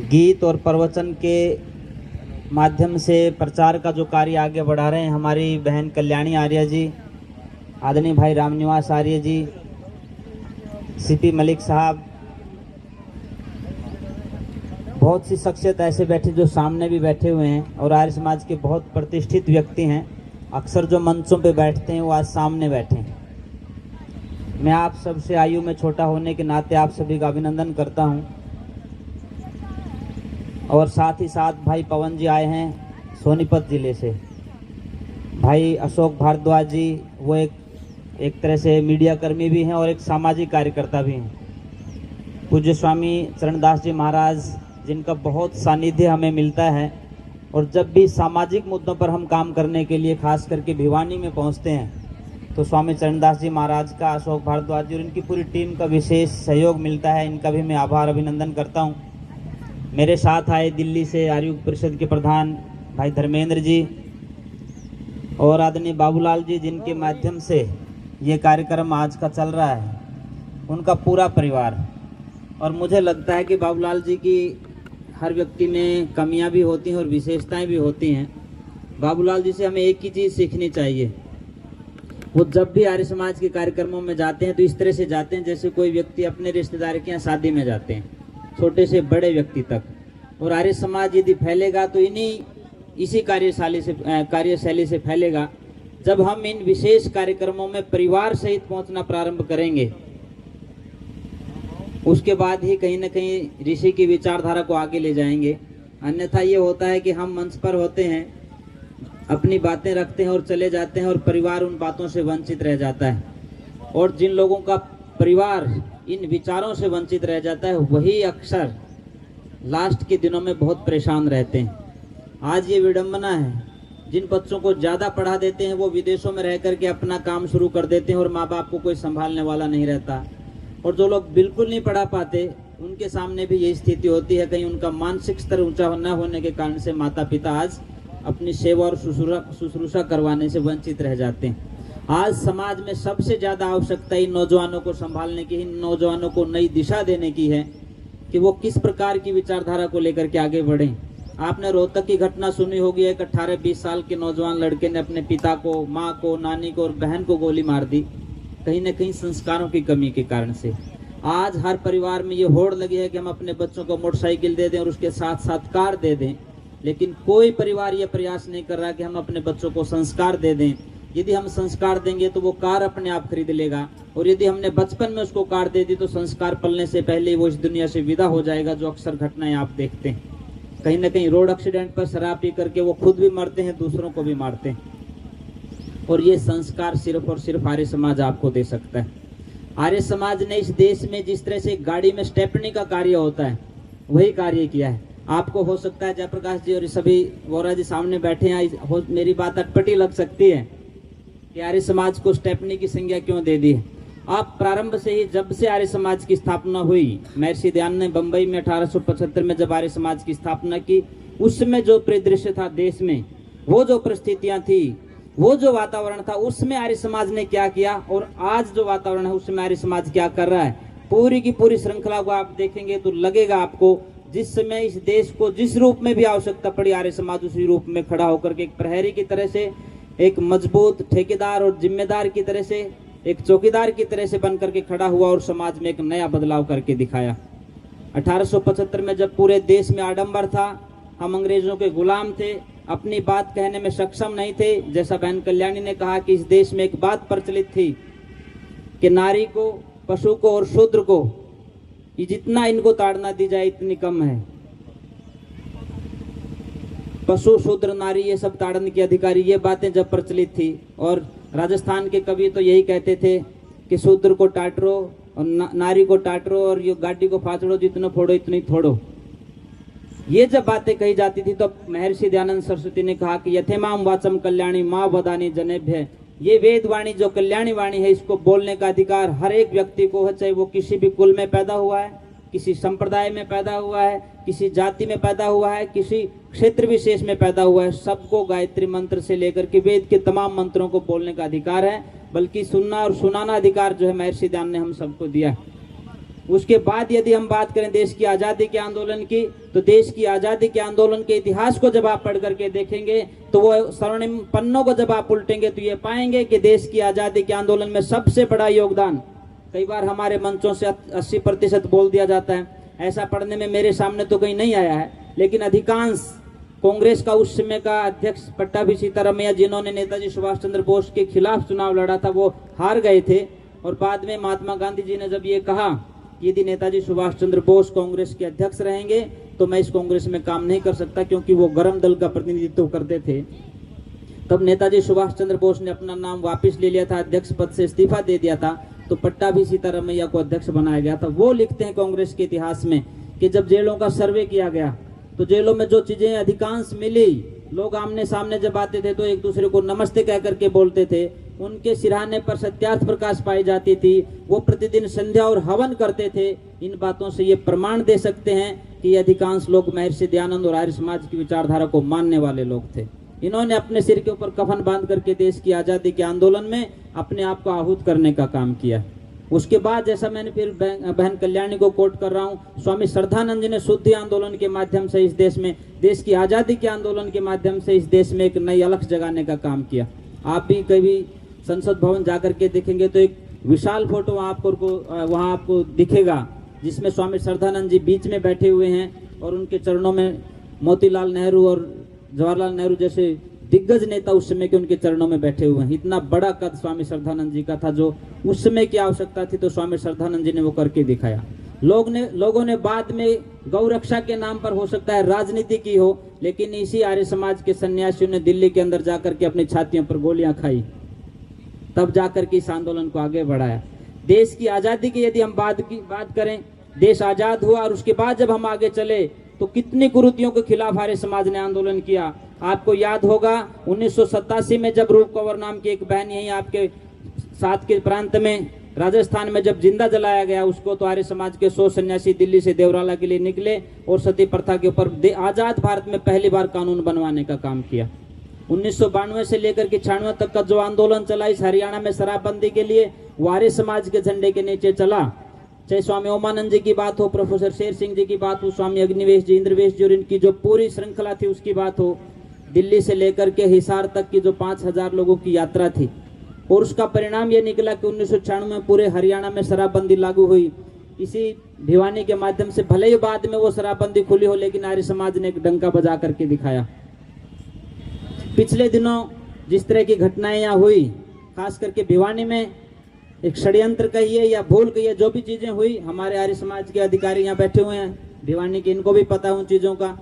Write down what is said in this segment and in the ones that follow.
गीत और प्रवचन के माध्यम से प्रचार का जो कार्य आगे बढ़ा रहे हैं हमारी बहन कल्याणी आर्य जी, आदरणीय भाई रामनिवास आर्य जी, सीपी मलिक साहब, बहुत सी शख्सियत ऐसे बैठे जो सामने भी बैठे हुए हैं और आर्य समाज के बहुत प्रतिष्ठित व्यक्ति हैं। अक्सर जो मंचों पे बैठते हैं वो आज सामने बैठे हैं। मैं आप सबसे आयु में छोटा होने के नाते आप सभी का अभिनंदन करता हूं। और साथ ही साथ भाई पवन जी आए हैं सोनीपत जिले से, भाई अशोक भारद्वाज जी, वो एक तरह से मीडिया कर्मी भी हैं और एक सामाजिक कार्यकर्ता भी हैं। पूज्य स्वामी चरणदास जी महाराज, जिनका बहुत सानिध्य हमें मिलता है, और जब भी सामाजिक मुद्दों पर हम काम करने के लिए खास करके भिवानी में पहुंचते हैं तो स्वामी चरणदास जी महाराज का, अशोक भारद्वाज जी और इनकी पूरी टीम का विशेष सहयोग मिलता है। इनका भी मैं आभार अभिनंदन करता हूं। मेरे साथ आए दिल्ली से आर्य परिषद के प्रधान भाई धर्मेंद्र जी और आदरणीय बाबूलाल जी, जिनके माध्यम से ये कार्यक्रम आज का चल रहा है, उनका पूरा परिवार। और मुझे लगता है कि बाबूलाल जी की हर व्यक्ति में कमियां भी होती हैं और विशेषताएं भी होती हैं। बाबूलाल जी से हमें एक ही चीज़ सीखनी चाहिए, वो जब भी आर्य समाज के कार्यक्रमों में जाते हैं तो इस तरह से जाते हैं जैसे कोई व्यक्ति अपने रिश्तेदार के यहाँ शादी में जाते हैं, छोटे से बड़े व्यक्ति तक। और आर्य समाज यदि फैलेगा तो इसी कार्यशैली से फैलेगा। जब हम इन विशेष कार्यक्रमों में परिवार सहित पहुंचना प्रारंभ करेंगे, उसके बाद ही कहीं न कहीं ऋषि की विचारधारा को आगे ले जाएंगे। अन्यथा ये होता है कि हम मंच पर होते हैं, अपनी बातें रखते हैं और चले जाते हैं और परिवार उन बातों से वंचित रह जाता है। और जिन लोगों का परिवार इन विचारों से वंचित रह जाता है वही अक्सर लास्ट के दिनों में बहुत परेशान रहते हैं। आज ये विडंबना है, जिन बच्चों को ज़्यादा पढ़ा देते हैं वो विदेशों में रह करके अपना काम शुरू कर देते हैं और माँ बाप को कोई संभालने वाला नहीं रहता। और जो लोग बिल्कुल नहीं पढ़ा पाते उनके सामने भी यही स्थिति होती है। कहीं उनका मानसिक स्तर ऊंचा न होने के कारण से माता पिता आज अपनी सेवा और शुश्रूषा करवाने से वंचित रह जाते हैं। आज समाज में सबसे ज़्यादा आवश्यकता इन नौजवानों को संभालने की, इन नौजवानों को नई दिशा देने की है कि वो किस प्रकार की विचारधारा को लेकर के आगे बढ़ें। आपने रोहतक की घटना सुनी होगी, एक 18-20 साल के नौजवान लड़के ने अपने पिता को, माँ को, नानी को और बहन को गोली मार दी, कहीं न कहीं संस्कारों की कमी के कारण से। आज हर परिवार में ये होड़ लगी है कि हम अपने बच्चों को मोटरसाइकिल दे दें और उसके साथ साथ कार दे दें, लेकिन कोई परिवार ये प्रयास नहीं कर रहा कि हम अपने बच्चों को संस्कार दे दें। यदि हम संस्कार देंगे तो वो कार अपने आप खरीद लेगा, और यदि हमने बचपन में उसको कार दे दी तो संस्कार पलने से पहले ही वो इस दुनिया से विदा हो जाएगा, जो अक्सर घटनाएं आप देखते हैं। कहीं ना कहीं रोड एक्सीडेंट पर शराब पी करके वो खुद भी मरते हैं, दूसरों को भी मारते हैं। और ये संस्कार सिर्फ और सिर्फ आर्य समाज आपको दे सकता है। आर्य समाज ने इस देश में जिस तरह से गाड़ी में स्टेपनी का कार्य होता है वही कार्य किया है। आपको हो सकता है जयप्रकाश जी और सभी वोरा जी सामने बैठे हैं, मेरी बात अटपटी लग सकती है कि आर्य समाज को स्टेपनी की संज्ञा क्यों दे दी है। आप प्रारंभ से ही, जब से आर्य समाज की स्थापना हुई, महर्षि दयानंद ने बंबई में 1875 में जब आर्य समाज की स्थापना की, उसमें जो परिदृश्य था देश में, वो जो परिस्थितियां थी, वो जो वातावरण था, उसमें आर्य समाज ने क्या किया और आज जो वातावरण है उसमें आर्य समाज क्या कर रहा है, पूरी की पूरी श्रृंखला को आप देखेंगे तो लगेगा आपको जिस समय इस देश को जिस रूप में भी आवश्यकता पड़ी, आर्य समाज उसी रूप में खड़ा होकर के एक प्रहरी की तरह से, एक मजबूत ठेकेदार और जिम्मेदार की तरह से, एक चौकीदार की तरह से बनकर के खड़ा हुआ और समाज में एक नया बदलाव करके दिखाया। 1875 में जब पूरे देश में आडंबर था, हम अंग्रेजों के गुलाम थे, अपनी बात कहने में सक्षम नहीं थे। जैसा बहन कल्याणी ने कहा कि इस देश में एक बात प्रचलित थी कि नारी को, पशु को और शूद्र को, ये जितना इनको ताड़ना दी जाए इतनी कम है। पशु, शूद्र, नारी ये सब ताड़न के अधिकारी, ये बातें जब प्रचलित थी। और राजस्थान के कवि तो यही कहते थे कि शूद्र को टाटरो और नारी को टाटरो और ये गाड़ी को फाचड़ो, जितना फोड़ो इतनी थोड़ो। ये जब बातें कही जाती थी तो महर्षि दयानंद सरस्वती ने कहा कि यथेमाम वाचम कल्याणी माँ वदानी जनेभ्य, ये वेद वाणी जो कल्याणी वाणी है, इसको बोलने का अधिकार हर एक व्यक्ति को है, चाहे वो किसी भी कुल में पैदा हुआ है, किसी संप्रदाय में पैदा हुआ है, किसी जाति में पैदा हुआ है, किसी क्षेत्र विशेष में पैदा हुआ है, सबको गायत्री मंत्र से लेकर के वेद के तमाम मंत्रों को बोलने का अधिकार है। बल्कि सुनना और सुनाना अधिकार जो है महर्षि दयानंद ने हम सबको दिया है। उसके बाद यदि हम बात करें देश की आज़ादी के आंदोलन की, तो देश की आज़ादी के आंदोलन के इतिहास को जब आप पढ़ करके देखेंगे तो वो स्वर्णिम पन्नों को जब आप उल्टेंगे तो ये पाएंगे कि देश की आज़ादी के आंदोलन में सबसे बड़ा योगदान, कई बार हमारे मंचों से 80% बोल दिया जाता है, ऐसा पढ़ने में मेरे सामने तो कहीं नहीं आया है, लेकिन अधिकांश कांग्रेस का उस समय का अध्यक्ष पट्टाभी सीतारामैया, जिन्होंने नेताजी सुभाष चंद्र बोस के खिलाफ चुनाव लड़ा था, वो हार गए थे। और बाद में महात्मा गांधी जी ने जब ये कहा कि यदि नेताजी सुभाष चंद्र बोस कांग्रेस के अध्यक्ष रहेंगे तो मैं इस कांग्रेस में काम नहीं कर सकता, क्योंकि वो गरम दल का प्रतिनिधित्व करते थे, तब नेताजी सुभाष चंद्र बोस ने अपना नाम वापस ले लिया था, अध्यक्ष पद से इस्तीफा दे दिया था, तो पट्टाभी सीतारामैया को अध्यक्ष बनाया गया था। वो लिखते हैं कांग्रेस के इतिहास में कि जब जेलों का सर्वे किया गया तो जेलों में जो चीजें अधिकांश मिली, लोग आमने सामने जब आते थे तो एक दूसरे को नमस्ते कह करके बोलते थे, उनके सिरहाने पर सत्यार्थ प्रकाश पाई जाती थी, वो प्रतिदिन संध्या और हवन करते थे। इन बातों से ये प्रमाण दे सकते हैं कि ये अधिकांश लोग महर्षि दयानंद और आर्य समाज की विचारधारा को मानने वाले लोग थे। इन्होंने अपने सिर के ऊपर कफन बांध करके देश की आज़ादी के आंदोलन में अपने आप को आहूत करने का काम किया। उसके बाद जैसा मैंने फिर बहन कल्याणी को कोट कर रहा हूँ, स्वामी श्रद्धानंद जी ने शुद्धि आंदोलन के माध्यम से इस देश में, देश की आज़ादी के आंदोलन के माध्यम से इस देश में एक नई अलख जगाने का काम किया। आप भी कभी संसद भवन जाकर के देखेंगे तो एक विशाल फोटो वहाँ आपको दिखेगा, जिसमें स्वामी श्रद्धानंद जी बीच में बैठे हुए हैं और उनके चरणों में मोतीलाल नेहरू और जवाहरलाल नेहरू जैसे दिग्गज नेता उस समय के उनके चरणों में बैठे हुए हैं। इतना बड़ा कद स्वामी श्रद्धानंद जी का था, जो उस समय की आवश्यकता थी तो स्वामी श्रद्धानंद जी ने वो करके दिखाया। लोगों ने बाद में गौ रक्षा के नाम पर हो सकता है राजनीति की हो, लेकिन इसी आर्य समाज के सन्यासियों ने दिल्ली के अंदर जाकर के अपनी छातियों पर गोलियां खाई, तब जाकर के इस आंदोलन को आगे बढ़ाया। देश की आज़ादी की यदि हम बात करें, देश आज़ाद हुआ और उसके बाद जब हम आगे चले तो कितनी कुरीतियों के खिलाफ आर्य समाज ने आंदोलन किया। आपको याद होगा 1987 में जब रूप कंवर नाम की एक बहन यहीं आपके साथ के प्रांत में राजस्थान में जब जिंदा जलाया गया उसको, तो आर्य समाज के 100 सन्यासी दिल्ली से देवराला के लिए निकले और सती प्रथा के ऊपर आजाद भारत में पहली बार कानून बनवाने का काम किया। 1992 से लेकर के 96 तक का जो आंदोलन चला इस हरियाणा में शराबबंदी के लिए, वो आर्य समाज के झंडे के नीचे चला। चाहे स्वामी ओमानंद जी की बात हो, प्रोफेसर शेर सिंह जी की बात हो, स्वामी अग्निवेश जी, इंद्रवेश जी और इनकी जो पूरी श्रृंखला थी उसकी बात हो, दिल्ली से लेकर के हिसार तक की जो 5000 लोगों की यात्रा थी, और उसका परिणाम यह निकला कि 1996 में पूरे हरियाणा में शराबबंदी लागू हुई। इसी भिवानी के माध्यम से, भले ही बाद में वो शराबबंदी खुली हो, लेकिन आर्य समाज ने एक डंका बजा करके दिखाया। पिछले दिनों जिस तरह की घटनाएं यहाँ हुई, खास करके भिवानी में एक षड्यंत्र कहिए या भूल कहिए, जो भी चीजें हुई, हमारे आर्य समाज के अधिकारी यहाँ बैठे हुए हैं भिवानी के, इनको भी पता है उन चीजों का।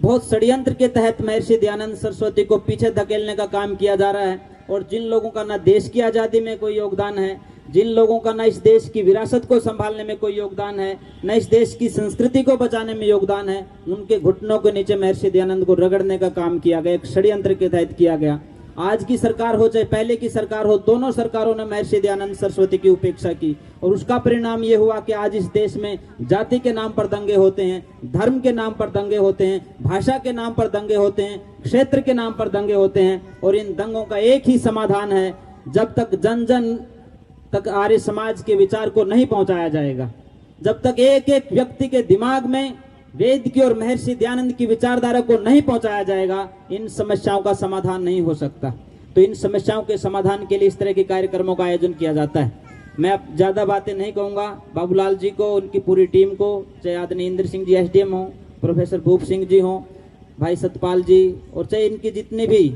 बहुत षड्यंत्र के तहत महर्षि दयानंद सरस्वती को पीछे धकेलने का काम किया जा रहा है, और जिन लोगों का ना देश की आज़ादी में कोई योगदान है, जिन लोगों का ना इस देश की विरासत को संभालने में कोई योगदान है, न इस देश की संस्कृति को बचाने में योगदान है, उनके घुटनों के नीचे महर्षि दयानंद को रगड़ने का काम किया गया, एक षड्यंत्र के तहत किया गया। आज की सरकार हो चाहे पहले की सरकार हो, दोनों सरकारों ने महर्षि दयानंद सरस्वती की उपेक्षा की, और उसका परिणाम ये हुआ कि आज इस देश में जाति के नाम पर दंगे होते हैं, धर्म के नाम पर दंगे होते हैं, भाषा के नाम पर दंगे होते हैं, क्षेत्र के नाम पर दंगे होते हैं। और इन दंगों का एक ही समाधान है, जब तक जन जन तक आर्य समाज के विचार को नहीं पहुंचाया जाएगा, जब तक एक एक व्यक्ति के दिमाग में वेद की और महर्षि दयानंद की विचारधारा को नहीं पहुंचाया जाएगा, इन समस्याओं का समाधान नहीं हो सकता। तो इन समस्याओं के समाधान के लिए इस तरह के कार्यक्रमों का आयोजन किया जाता है। मैं अब ज्यादा बातें नहीं कहूंगा। बाबूलाल जी को, उनकी पूरी टीम को, चाहे आदरणीय इंद्र सिंह जी एसडीएम हो, प्रोफेसर भूप सिंह जी हो, भाई सतपाल जी, और चाहे इनकी जितने भी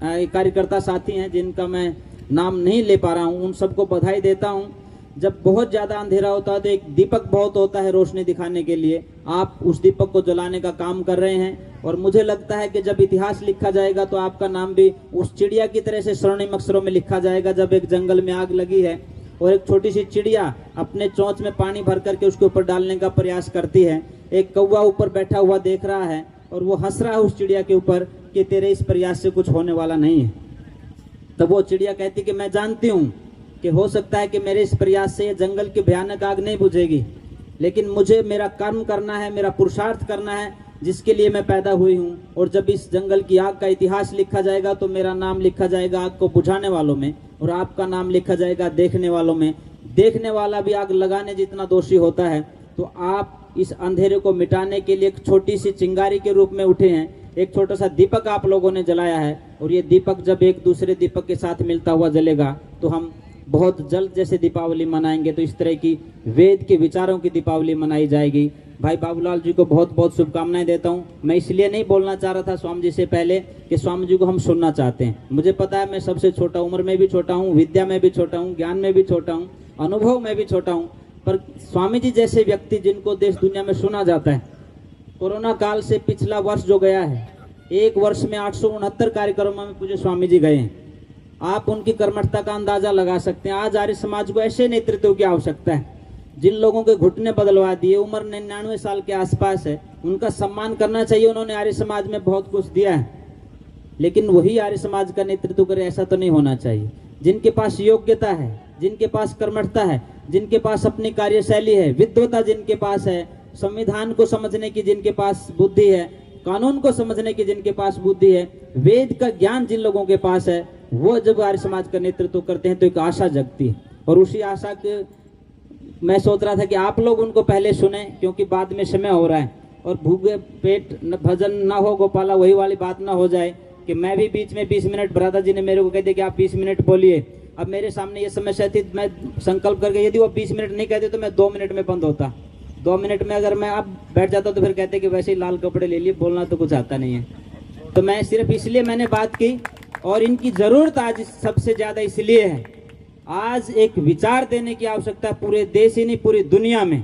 कार्यकर्ता साथी हैं जिनका मैं नाम नहीं ले पा रहा हूँ, उन सबको बधाई देता हूँ। जब बहुत ज्यादा अंधेरा होता है तो एक दीपक बहुत होता है रोशनी दिखाने के लिए, आप उस दीपक को जलाने का काम कर रहे हैं। और मुझे लगता है कि जब इतिहास लिखा जाएगा तो आपका नाम भी उस चिड़िया की तरह से स्वर्णिम अक्षरों में लिखा जाएगा, जब एक जंगल में आग लगी है और एक छोटी सी चिड़िया अपने चोंच में पानी भर करके उसके ऊपर डालने का प्रयास करती है, एक कौवा ऊपर बैठा हुआ देख रहा है और वो हंस रहा है उस चिड़िया के ऊपर कि तेरे इस प्रयास से कुछ होने वाला नहीं है। तब वो चिड़िया कहती कि मैं जानती हूँ कि हो सकता है कि मेरे इस प्रयास से ये जंगल की भयानक आग नहीं बुझेगी, लेकिन मुझे मेरा कर्म करना है, मेरा पुरुषार्थ करना है जिसके लिए मैं पैदा हुई हूँ। और जब इस जंगल की आग का इतिहास लिखा जाएगा तो मेरा नाम लिखा जाएगा आग को बुझाने वालों में, और आपका नाम लिखा जाएगा देखने वालों में देखने वाला भी आग लगाने जितना दोषी होता है। तो आप इस अंधेरे को मिटाने के लिए एक छोटी सी चिंगारी के रूप में उठे हैं। एक छोटा सा दीपक आप लोगों ने जलाया है, और ये दीपक जब एक दूसरे दीपक के साथ मिलता हुआ जलेगा तो हम बहुत जल्द जैसे दीपावली मनाएंगे। तो इस तरह की वेद के विचारों की दीपावली मनाई जाएगी। भाई बाबूलाल जी को बहुत बहुत शुभकामनाएं देता हूं। मैं इसलिए नहीं बोलना चाह रहा था स्वामी जी से पहले कि स्वामी जी को हम सुनना चाहते हैं। मुझे पता है मैं सबसे छोटा, उम्र में भी छोटा हूँ, विद्या में भी छोटा हूँ, ज्ञान में भी छोटा हूँ, अनुभव में भी छोटा हूँ, पर स्वामी जी जैसे व्यक्ति जिनको देश दुनिया में सुना जाता है। कोरोना काल से पिछला वर्ष जो गया है, एक वर्ष में 869 कार्यक्रमों में पूज्य स्वामी जी गए हैं। आप उनकी कर्मठता का अंदाजा लगा सकते हैं। आज आर्य समाज को ऐसे नेतृत्व की आवश्यकता है जिन लोगों के घुटने बदलवा दिए, उम्र 99 साल के आसपास है, उनका सम्मान करना चाहिए। उन्होंने आर्य समाज में बहुत कुछ दिया है, लेकिन वही आर्य समाज का नेतृत्व करे ऐसा तो नहीं होना चाहिए। जिनके पास योग्यता है, जिनके पास कर्मठता है, जिनके पास अपनी कार्यशैली है, विद्वता जिनके पास है, संविधान को समझने की जिनके पास बुद्धि है, कानून को समझने की जिनके पास बुद्धि है, वेद का ज्ञान जिन लोगों के पास है, वो जब आर्य समाज का नेतृत्व करते हैं तो एक आशा जगती है। और उसी आशा के मैं सोच रहा था कि आप लोग उनको पहले सुने, क्योंकि बाद में समय हो रहा है और भूखे पेट भजन ना हो गोपाला, वही वाली बात ना हो जाए कि मैं भी बीच में 20 मिनट, भ्राता जी ने मेरे को कह दिया कि आप 20 मिनट बोलिए। अब मेरे सामने ये समस्या थी, मैं संकल्प करके यदि वो 20 मिनट नहीं कहते तो मैं 2 मिनट में बंद होता। 2 मिनट में अगर मैं अब बैठ जाता तो फिर कहते कि वैसे ही लाल कपड़े ले लिए, बोलना तो कुछ आता नहीं है। तो मैं सिर्फ इसलिए मैंने बात की, और इनकी जरूरत आज सबसे ज्यादा इसलिए है, आज एक विचार देने की आवश्यकता है पूरे देश ही नहीं पूरी दुनिया में।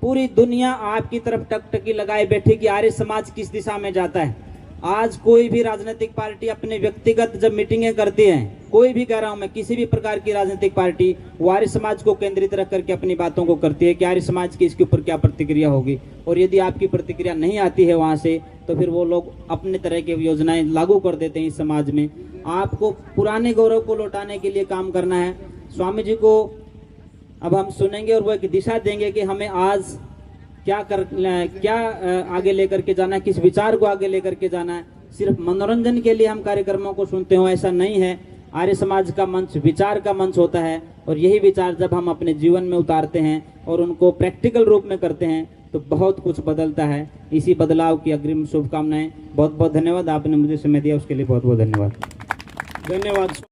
पूरी दुनिया आपकी तरफ टकटकी लगाए बैठी कि आर्य समाज किस दिशा में जाता है। आज कोई भी राजनीतिक पार्टी अपने व्यक्तिगत जब मीटिंगें करती है, कोई भी कह रहा हूं मैं, किसी भी प्रकार की राजनीतिक पार्टी, वो आर्य समाज को केंद्रित रख करके अपनी बातों को करती है कि आर्य समाज की इसके ऊपर क्या प्रतिक्रिया होगी। और यदि आपकी प्रतिक्रिया नहीं आती है वहां से, तो फिर वो लोग अपने तरह की योजनाएं लागू कर देते हैं इस समाज में। आपको पुराने गौरव को लौटाने के लिए काम करना है। स्वामी जी को अब हम सुनेंगे और वो एक दिशा देंगे कि हमें आज क्या आगे लेकर के जाना है, किस विचार को आगे लेकर के जाना है। सिर्फ मनोरंजन के लिए हम कार्यक्रमों को सुनते हो ऐसा नहीं है। आर्य समाज का मंच विचार का मंच होता है, और यही विचार जब हम अपने जीवन में उतारते हैं और उनको प्रैक्टिकल रूप में करते हैं तो बहुत कुछ बदलता है। इसी बदलाव की अग्रिम शुभकामनाएं। बहुत बहुत धन्यवाद, आपने मुझे समय दिया उसके लिए बहुत बहुत धन्यवाद। धन्यवाद।